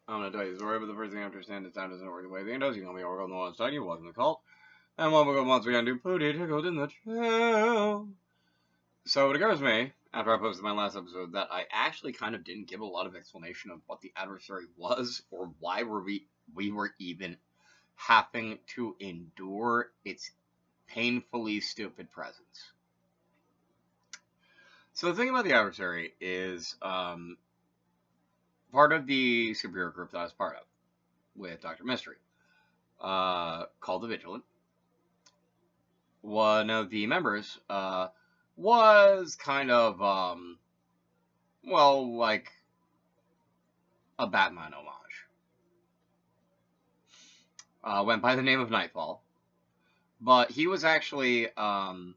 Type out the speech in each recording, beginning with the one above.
I'm gonna tell you the story, but the first thing I understand is time doesn't work the way it does. You're gonna be Oracle, no one's talking, you welcome the cult. And one more months we gonna do Pooty Tickled in the Trail. So it occurs to me, after I posted my last episode, that I actually kind of didn't give a lot of explanation of what the adversary was or why we were even having to endure its painfully stupid presence. So the thing about the adversary is part of the superhero group that I was part of with Dr. Mystery, called the Vigilant. One of the members was kind of, well, like a Batman homage. Went by the name of Nightfall. But he was actually part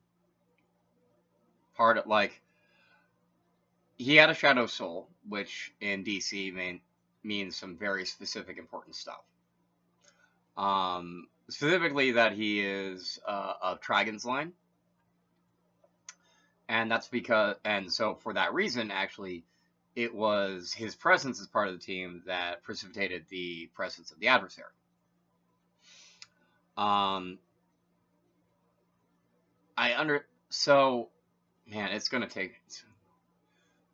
of, like, he had a shadow soul, which in DC means some very specific important stuff. Specifically that he is of Trigon's line. And that's because, and so for that reason, actually, it was his presence as part of the team that precipitated the presence of the adversary. So, man, it's gonna take.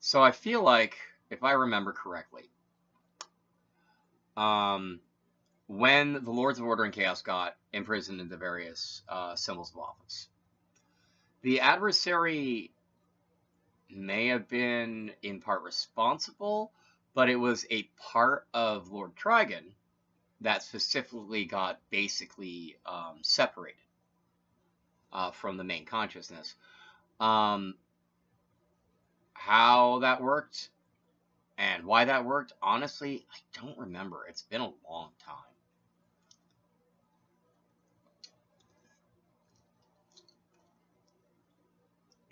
So I feel like, if I remember correctly, when the Lords of Order and Chaos got imprisoned in the various symbols of office, the adversary may have been in part responsible, but it was a part of Lord Trigon that specifically got basically separated from the main consciousness. How that worked and why that worked, honestly, I don't remember. It's been a long time.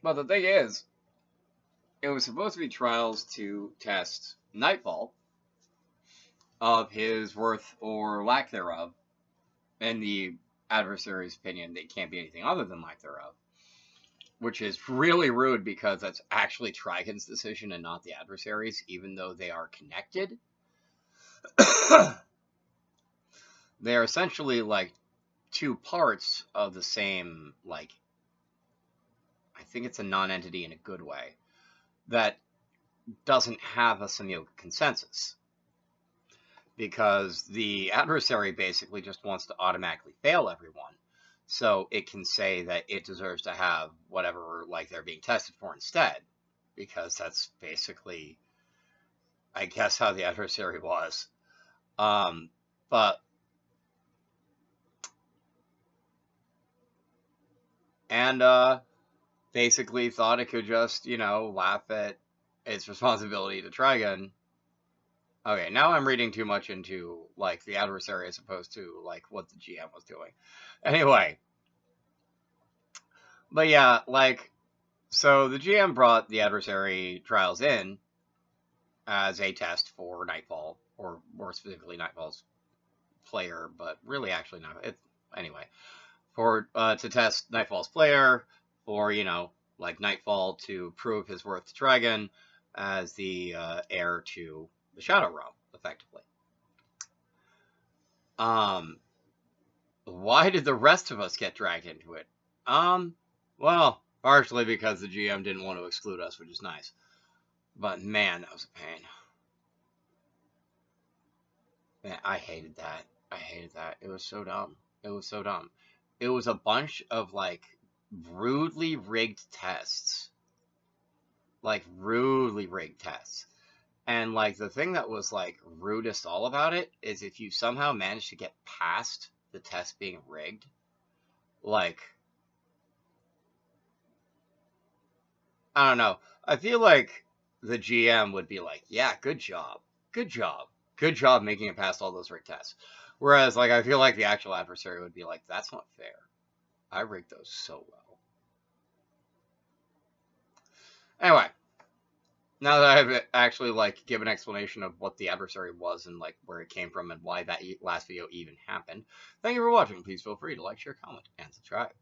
But the thing is, it was supposed to be trials to test Nightfall of his worth or lack thereof. In the adversary's opinion, they can't be anything other than lack thereof. Which is really rude because that's actually Trigon's decision and not the adversary's, even though they are connected. They're essentially like two parts of the same, like, I think it's a non-entity in a good way, that doesn't have a semiotic consensus. Because the adversary basically just wants to automatically fail everyone. So it can say that it deserves to have whatever, like, they're being tested for instead. Because that's basically, I guess, how the adversary was. But basically thought it could just, laugh at its responsibility to Trigon. Okay, now I'm reading too much into, like, the adversary as opposed to, like, what the GM was doing. Anyway. But yeah, like, so the GM brought the adversary trials in as a test for Nightfall, or more specifically Nightfall's player, but really actually not. Anyway, for to test Nightfall's player, for, like, Nightfall to prove his worth to Trigon as the heir to the Shadow Realm, effectively. Why did the rest of us get dragged into it? Well, partially because the GM didn't want to exclude us, which is nice. But man, that was a pain. Man, I hated that. It was so dumb. It was a bunch of, like, rudely rigged tests. Like, rudely rigged tests. And, like, the thing that was, like, rudest all about it is if you somehow managed to get past the test being rigged, like, I don't know. I feel like the GM would be like, yeah, good job making it past all those rigged tests. Whereas, like, I feel like the actual adversary would be like, that's not fair. I rigged those so well. Anyway, now that I've actually, like, given an explanation of what the adversary was and, like, where it came from and why that last video even happened, thank you for watching. Please feel free to like, share, comment, and subscribe.